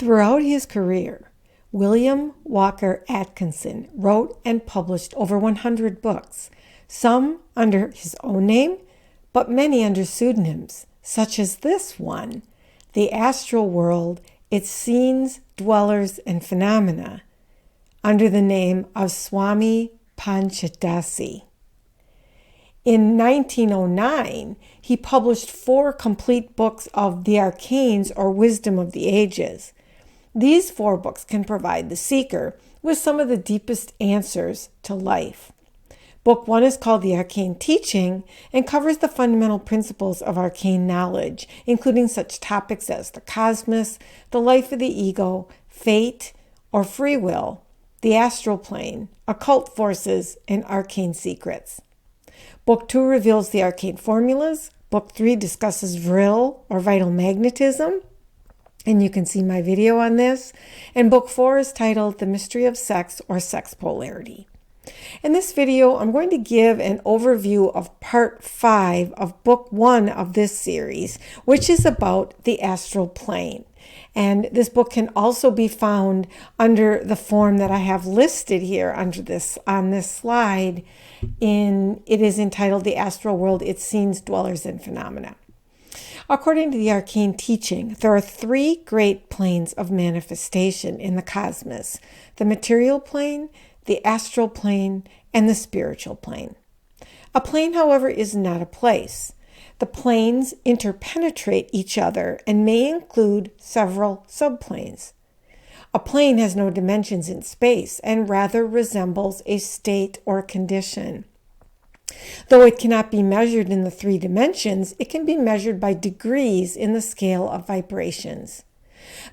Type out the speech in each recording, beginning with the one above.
Throughout his career, William Walker Atkinson wrote and published over 100 books, some under his own name, but many under pseudonyms, such as this one, The Astral World, Its Scenes, Dwellers, and Phenomena, under the name of Swami Panchadasi. In 1909, he published 4 complete books of the Arcanes, or Wisdom of the Ages. These 4 books can provide the seeker with some of the deepest answers to life. Book 1 is called The Arcane Teaching and covers the fundamental principles of arcane knowledge, including such topics as the cosmos, the life of the ego, fate or free will, the astral plane, occult forces, and arcane secrets. Book 2 reveals the arcane formulas. Book 3 discusses vril, or vital magnetism, and you can see my video on this. And Book 4 is titled The Mystery of Sex, or Sex Polarity. In this video, I'm going to give an overview of Part 5 of Book 1 of this series, which is about the astral plane. And this book can also be found under the form that I have listed here under this on this slide. It is entitled The Astral World, Its Scenes, Dwellers, and Phenomena. According to the Arcane Teaching, there are 3 great planes of manifestation in the cosmos: the material plane, the astral plane, and the spiritual plane. A plane, however, is not a place. The planes interpenetrate each other and may include several subplanes. A plane has no dimensions in space and rather resembles a state or condition. Though it cannot be measured in the 3 dimensions, it can be measured by degrees in the scale of vibrations.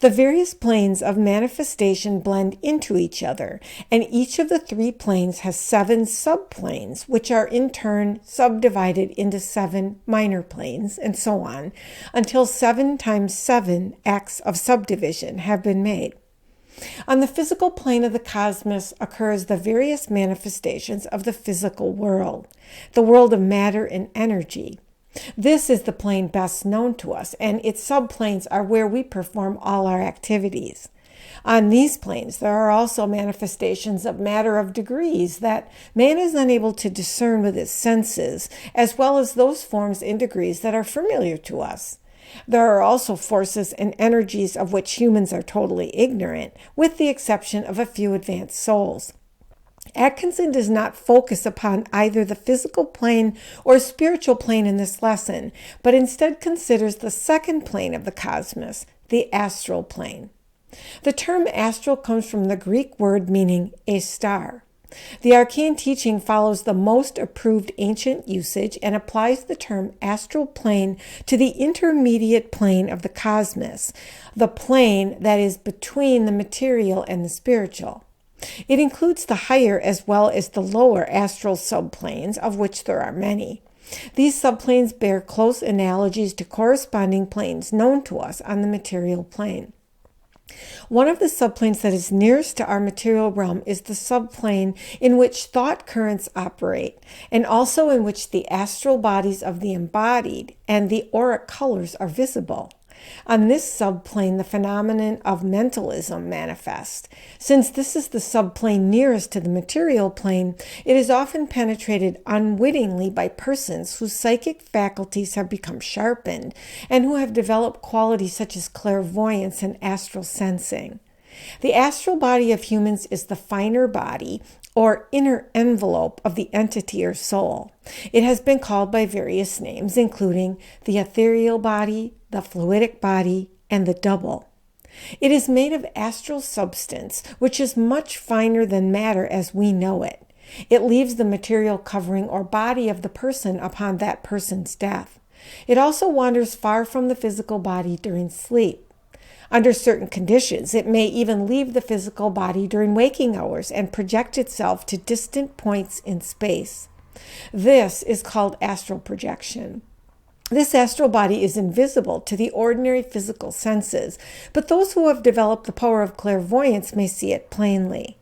The various planes of manifestation blend into each other, and each of the 3 planes has 7 subplanes, which are in turn subdivided into 7 minor planes, and so on, until 7 times 7 acts of subdivision have been made. On the physical plane of the cosmos occurs the various manifestations of the physical world, the world of matter and energy. This is the plane best known to us, and its subplanes are where we perform all our activities. On these planes, there are also manifestations of matter of degrees that man is unable to discern with his senses, as well as those forms and degrees that are familiar to us. There are also forces and energies of which humans are totally ignorant, with the exception of a few advanced souls. Atkinson does not focus upon either the physical plane or spiritual plane in this lesson, but instead considers the second plane of the cosmos, the astral plane. The term astral comes from the Greek word meaning a star. The Arcane Teaching follows the most approved ancient usage and applies the term astral plane to the intermediate plane of the cosmos, the plane that is between the material and the spiritual. It includes the higher as well as the lower astral subplanes, of which there are many. These subplanes bear close analogies to corresponding planes known to us on the material plane. One of the subplanes that is nearest to our material realm is the subplane in which thought currents operate, and also in which the astral bodies of the embodied and the auric colors are visible. On this subplane, the phenomenon of mentalism manifests. Since this is the subplane nearest to the material plane, it is often penetrated unwittingly by persons whose psychic faculties have become sharpened and who have developed qualities such as clairvoyance and astral sensing. The astral body of humans is the finer body or inner envelope of the entity or soul. It has been called by various names, including the ethereal body, the fluidic body, and the double. It is made of astral substance, which is much finer than matter as we know it. It leaves the material covering or body of the person upon that person's death. It also wanders far from the physical body during sleep. Under certain conditions, it may even leave the physical body during waking hours and project itself to distant points in space. This is called astral projection. This astral body is invisible to the ordinary physical senses, but those who have developed the power of clairvoyance may see it plainly.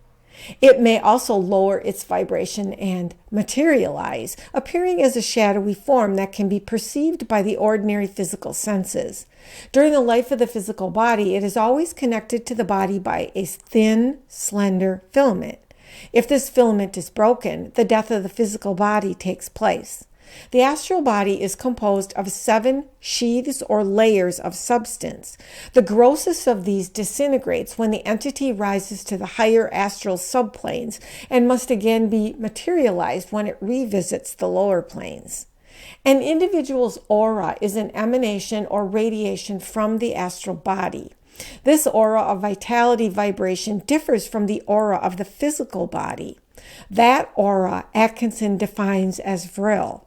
It may also lower its vibration and materialize, appearing as a shadowy form that can be perceived by the ordinary physical senses. During the life of the physical body, it is always connected to the body by a thin, slender filament. If this filament is broken, the death of the physical body takes place. The astral body is composed of 7 sheaths or layers of substance. The grossest of these disintegrates when the entity rises to the higher astral subplanes and must again be materialized when it revisits the lower planes. An individual's aura is an emanation or radiation from the astral body. This aura of vitality vibration differs from the aura of the physical body. That aura Atkinson defines as vril.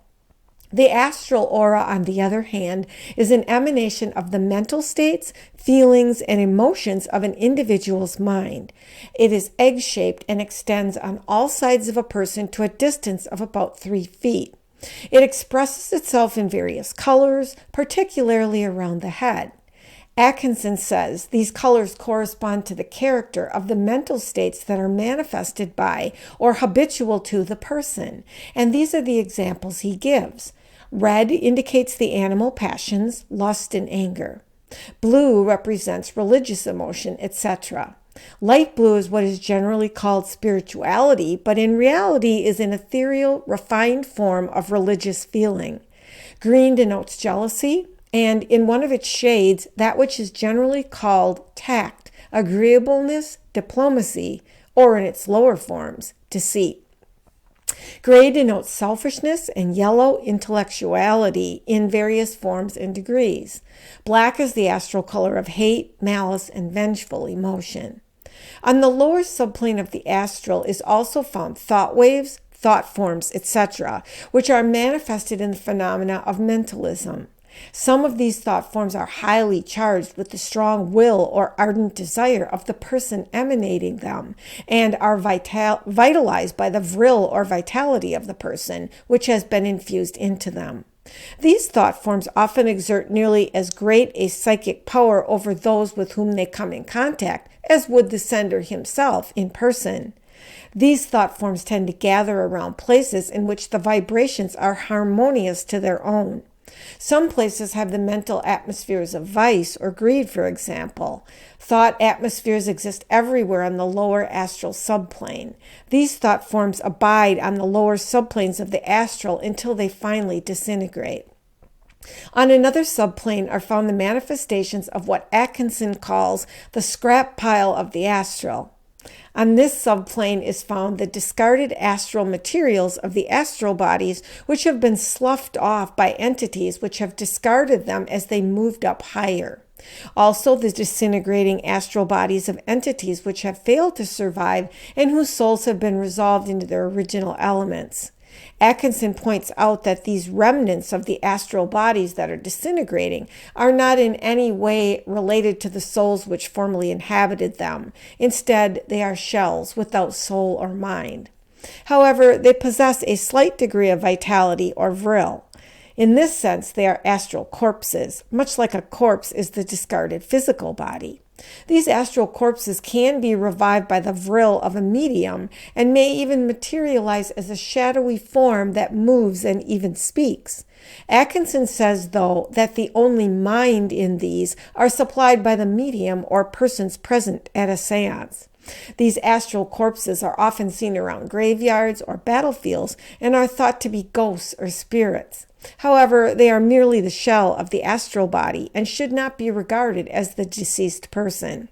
The astral aura, on the other hand, is an emanation of the mental states, feelings, and emotions of an individual's mind. It is egg-shaped and extends on all sides of a person to a distance of about 3 feet. It expresses itself in various colors, particularly around the head. Atkinson says these colors correspond to the character of the mental states that are manifested by or habitual to the person, and these are the examples he gives. Red indicates the animal passions, lust and anger. Blue represents religious emotion, etc. Light blue is what is generally called spirituality, but in reality is an ethereal, refined form of religious feeling. Green denotes jealousy, and in one of its shades, that which is generally called tact, agreeableness, diplomacy, or in its lower forms, deceit. Gray denotes selfishness, and yellow, intellectuality in various forms and degrees. Black is the astral color of hate, malice, and vengeful emotion. On the lower subplane of the astral is also found thought waves, thought forms, etc., which are manifested in the phenomena of mentalism. Some of these thought forms are highly charged with the strong will or ardent desire of the person emanating them, and are vitalized by the vril or vitality of the person, which has been infused into them. These thought forms often exert nearly as great a psychic power over those with whom they come in contact as would the sender himself in person. These thought forms tend to gather around places in which the vibrations are harmonious to their own. Some places have the mental atmospheres of vice or greed, for example. Thought atmospheres exist everywhere on the lower astral subplane. These thought forms abide on the lower subplanes of the astral until they finally disintegrate. On another subplane are found the manifestations of what Atkinson calls the scrap pile of the astral. On this subplane is found the discarded astral materials of the astral bodies, which have been sloughed off by entities which have discarded them as they moved up higher. Also, the disintegrating astral bodies of entities which have failed to survive and whose souls have been resolved into their original elements. Atkinson points out that these remnants of the astral bodies that are disintegrating are not in any way related to the souls which formerly inhabited them. Instead, they are shells without soul or mind. However, they possess a slight degree of vitality or vril. In this sense, they are astral corpses, much like a corpse is the discarded physical body. These astral corpses can be revived by the vril of a medium and may even materialize as a shadowy form that moves and even speaks. Atkinson says, though, that the only mind in these are supplied by the medium or persons present at a seance. These astral corpses are often seen around graveyards or battlefields and are thought to be ghosts or spirits. However, they are merely the shell of the astral body and should not be regarded as the deceased person.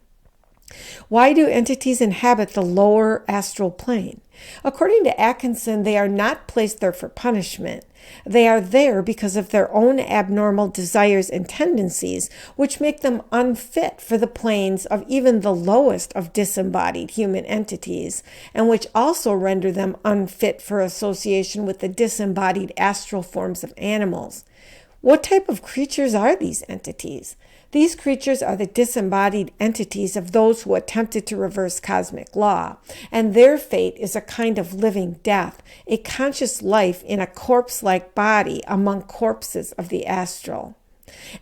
Why do entities inhabit the lower astral plane? According to Atkinson, they are not placed there for punishment. They are there because of their own abnormal desires and tendencies, which make them unfit for the planes of even the lowest of disembodied human entities, and which also render them unfit for association with the disembodied astral forms of animals. What type of creatures are these entities? These creatures are the disembodied entities of those who attempted to reverse cosmic law, and their fate is a kind of living death, a conscious life in a corpse-like body among corpses of the astral.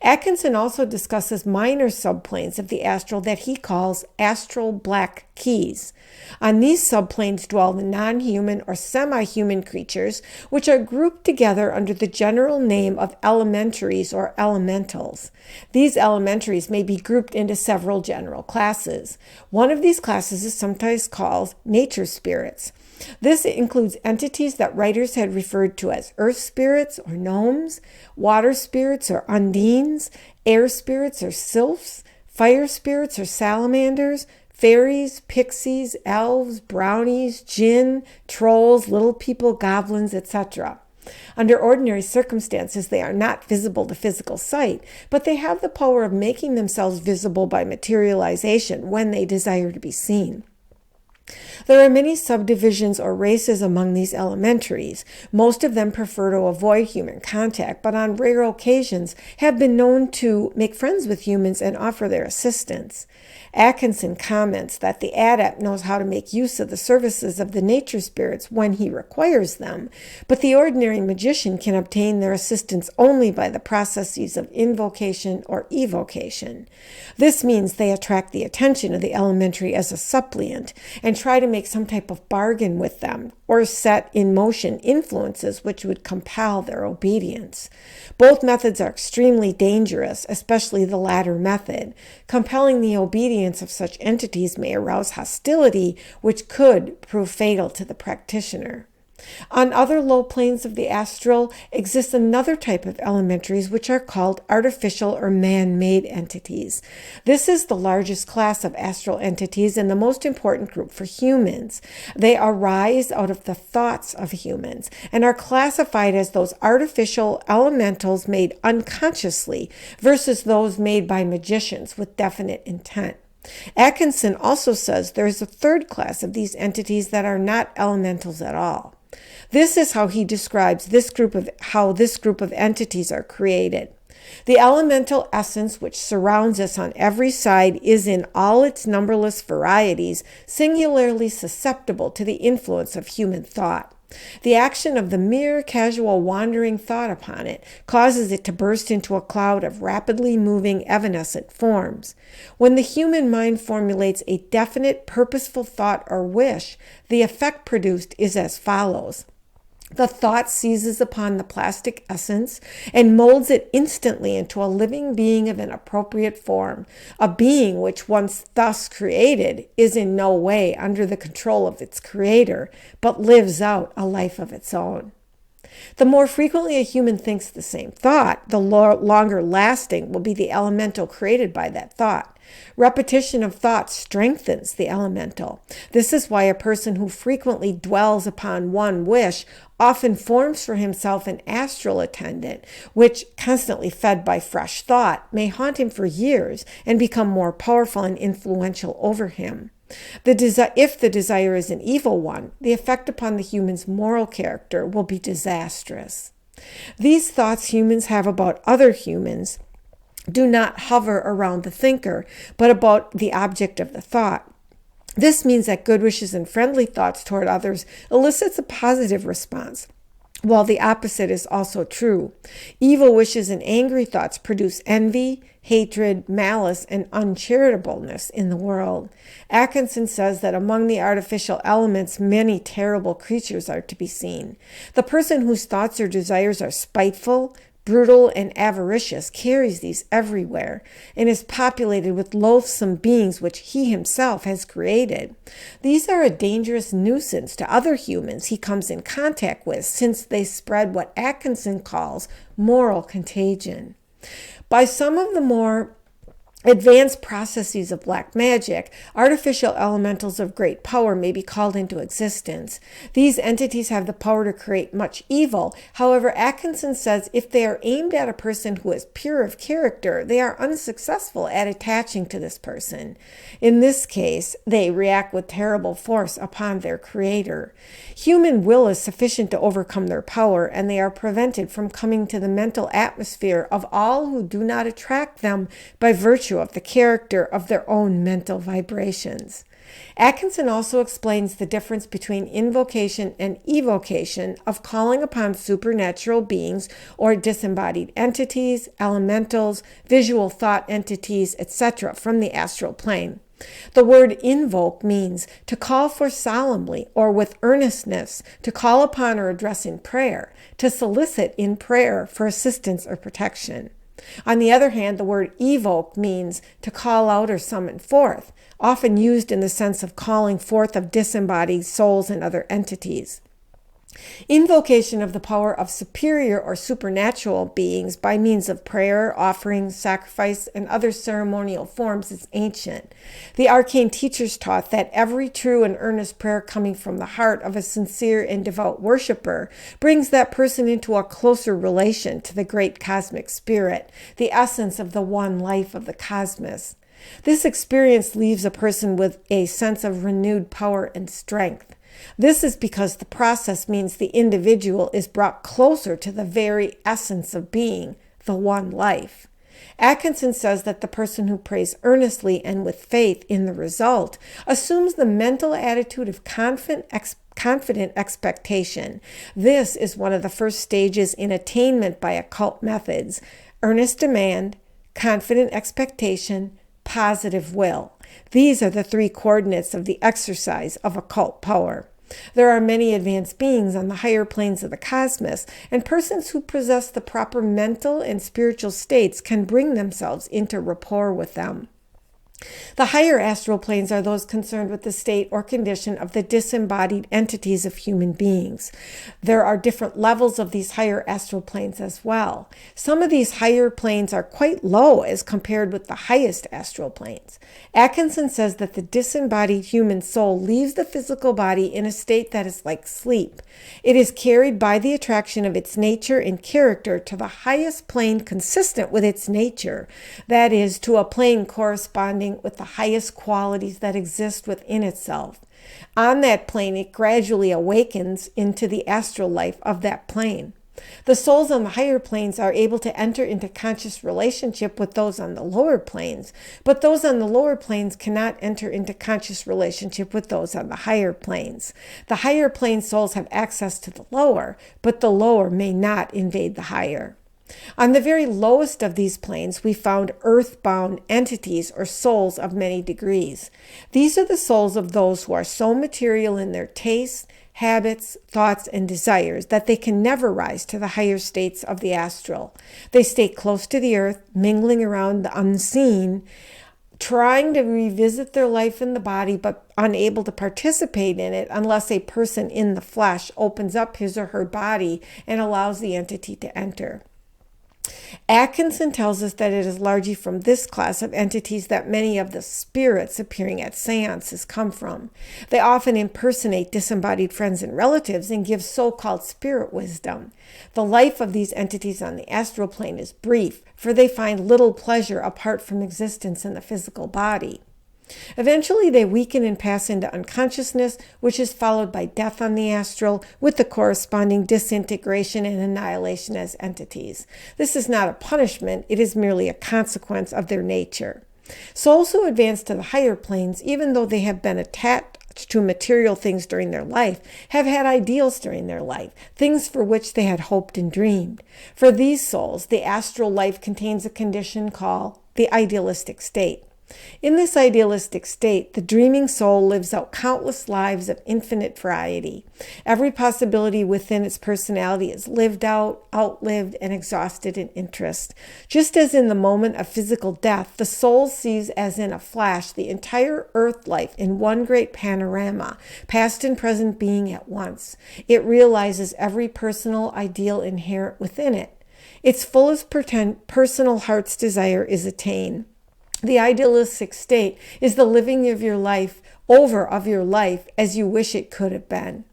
Atkinson also discusses minor subplanes of the astral that he calls astral black keys. On these subplanes dwell the non-human or semi-human creatures, which are grouped together under the general name of elementaries or elementals. These elementaries may be grouped into several general classes. One of these classes is sometimes called nature spirits. This includes entities that writers had referred to as earth spirits or gnomes, water spirits or undines, air spirits or sylphs, fire spirits or salamanders, fairies, pixies, elves, brownies, jinn, trolls, little people, goblins, etc. Under ordinary circumstances, they are not visible to physical sight, but they have the power of making themselves visible by materialization when they desire to be seen. There are many subdivisions or races among these elementaries. Most of them prefer to avoid human contact, but on rare occasions have been known to make friends with humans and offer their assistance. Atkinson comments that the adept knows how to make use of the services of the nature spirits when he requires them, but the ordinary magician can obtain their assistance only by the processes of invocation or evocation. This means they attract the attention of the elementary as a suppliant and try to make some type of bargain with them or set in motion influences which would compel their obedience. Both methods are extremely dangerous, especially the latter method. Compelling the obedience of such entities may arouse hostility, which could prove fatal to the practitioner. On other low planes of the astral exists another type of elementaries which are called artificial or man-made entities. This is the largest class of astral entities and the most important group for humans. They arise out of the thoughts of humans and are classified as those artificial elementals made unconsciously versus those made by magicians with definite intent. Atkinson also says there is a third class of these entities that are not elementals at all. This is how he describes how this group of entities are created. The elemental essence which surrounds us on every side is in all its numberless varieties singularly susceptible to the influence of human thought. The action of the mere casual wandering thought upon it causes it to burst into a cloud of rapidly moving evanescent forms. When the human mind formulates a definite purposeful thought or wish, the effect produced is as follows. The thought seizes upon the plastic essence and molds it instantly into a living being of an appropriate form. A being which, once thus created, is in no way under the control of its creator, but lives out a life of its own. The more frequently a human thinks the same thought, the longer lasting will be the elemental created by that thought. Repetition of thought strengthens the elemental. This is why a person who frequently dwells upon one wish often forms for himself an astral attendant, which, constantly fed by fresh thought, may haunt him for years and become more powerful and influential over him. If the desire is an evil one, the effect upon the human's moral character will be disastrous. These thoughts humans have about other humans do not hover around the thinker, but about the object of the thought. This means that good wishes and friendly thoughts toward others elicits a positive response, while the opposite is also true. Evil wishes and angry thoughts produce envy, hatred, malice, and uncharitableness in the world. Atkinson says that among the artificial elements, many terrible creatures are to be seen. The person whose thoughts or desires are spiteful, brutal, and avaricious carries these everywhere and is populated with loathsome beings which he himself has created. These are a dangerous nuisance to other humans he comes in contact with, since they spread what Atkinson calls moral contagion. By some of the more advanced processes of black magic, artificial elementals of great power may be called into existence. These entities have the power to create much evil. However, Atkinson says if they are aimed at a person who is pure of character, they are unsuccessful at attaching to this person. In this case, they react with terrible force upon their creator. Human will is sufficient to overcome their power, and they are prevented from coming to the mental atmosphere of all who do not attract them by virtue of the character of their own mental vibrations. Atkinson also explains the difference between invocation and evocation of calling upon supernatural beings or disembodied entities, elementals, visual thought entities, etc. from the astral plane. The word invoke means to call for solemnly or with earnestness, to call upon or address in prayer, to solicit in prayer for assistance or protection. On the other hand, the word evoke means to call out or summon forth, often used in the sense of calling forth of disembodied souls and other entities. Invocation of the power of superior or supernatural beings by means of prayer, offering, sacrifice, and other ceremonial forms is ancient. The Arcane teachers taught that every true and earnest prayer coming from the heart of a sincere and devout worshiper brings that person into a closer relation to the great cosmic spirit, the essence of the one life of the cosmos. This experience leaves a person with a sense of renewed power and strength. This is because the process means the individual is brought closer to the very essence of being, the one life. Atkinson says that the person who prays earnestly and with faith in the result assumes the mental attitude of confident expectation. This is one of the first stages in attainment by occult methods: earnest demand, confident expectation, positive will. These are the three coordinates of the exercise of occult power. There are many advanced beings on the higher planes of the cosmos, and persons who possess the proper mental and spiritual states can bring themselves into rapport with them. The higher astral planes are those concerned with the state or condition of the disembodied entities of human beings. There are different levels of these higher astral planes as well. Some of these higher planes are quite low as compared with the highest astral planes. Atkinson says that the disembodied human soul leaves the physical body in a state that is like sleep. It is carried by the attraction of its nature and character to the highest plane consistent with its nature, that is, to a plane corresponding with the highest qualities that exist within itself. On that plane, it gradually awakens into the astral life of that plane. The souls on the higher planes are able to enter into conscious relationship with those on the lower planes, but those on the lower planes cannot enter into conscious relationship with those on the higher planes. The higher plane souls have access to the lower, but the lower may not invade the higher. On the very lowest of these planes, we found earthbound entities or souls of many degrees. These are the souls of those who are so material in their tastes, habits, thoughts, and desires that they can never rise to the higher states of the astral. They stay close to the earth, mingling around the unseen, trying to revisit their life in the body, but unable to participate in it unless a person in the flesh opens up his or her body and allows the entity to enter. Atkinson tells us that it is largely from this class of entities that many of the spirits appearing at seances come from. They often impersonate disembodied friends and relatives and give so-called spirit wisdom. The life of these entities on the astral plane is brief, for they find little pleasure apart from existence in the physical body. Eventually, they weaken and pass into unconsciousness, which is followed by death on the astral, with the corresponding disintegration and annihilation as entities. This is not a punishment, it is merely a consequence of their nature. Souls who advance to the higher planes, even though they have been attached to material things during their life, have had ideals during their life, things for which they had hoped and dreamed. For these souls, the astral life contains a condition called the idealistic state. In this idealistic state, the dreaming soul lives out countless lives of infinite variety. Every possibility within its personality is lived out, outlived, and exhausted in interest. Just as in the moment of physical death, the soul sees as in a flash the entire earth life in one great panorama, past and present being at once. It realizes every personal ideal inherent within it. Its fullest personal heart's desire is attained. The idealistic state is the living of your life over of your life as you wish it could have been.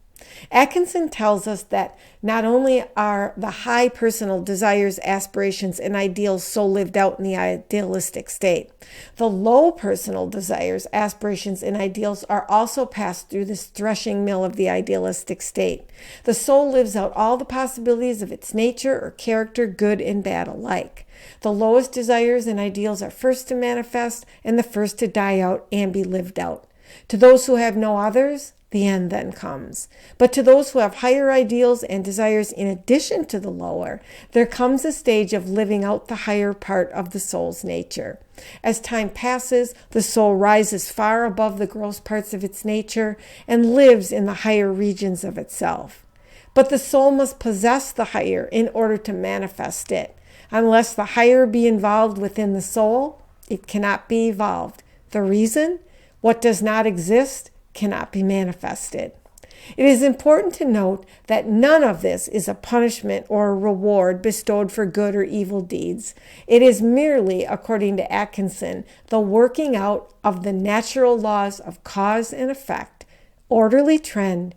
Atkinson tells us that not only are the high personal desires, aspirations, and ideals so lived out in the idealistic state, the low personal desires, aspirations, and ideals are also passed through this threshing mill of the idealistic state. The soul lives out all the possibilities of its nature or character, good and bad alike. The lowest desires and ideals are first to manifest and the first to die out and be lived out. To those who have no others, the end then comes. But to those who have higher ideals and desires in addition to the lower, there comes a stage of living out the higher part of the soul's nature. As time passes, the soul rises far above the gross parts of its nature and lives in the higher regions of itself. But the soul must possess the higher in order to manifest it. Unless the higher be involved within the soul, it cannot be evolved. The reason? What does not exist cannot be manifested. It is important to note that none of this is a punishment or a reward bestowed for good or evil deeds. It is merely, according to Atkinson, the working out of the natural laws of cause and effect, orderly trend,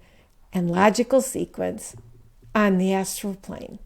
and logical sequence on the astral plane.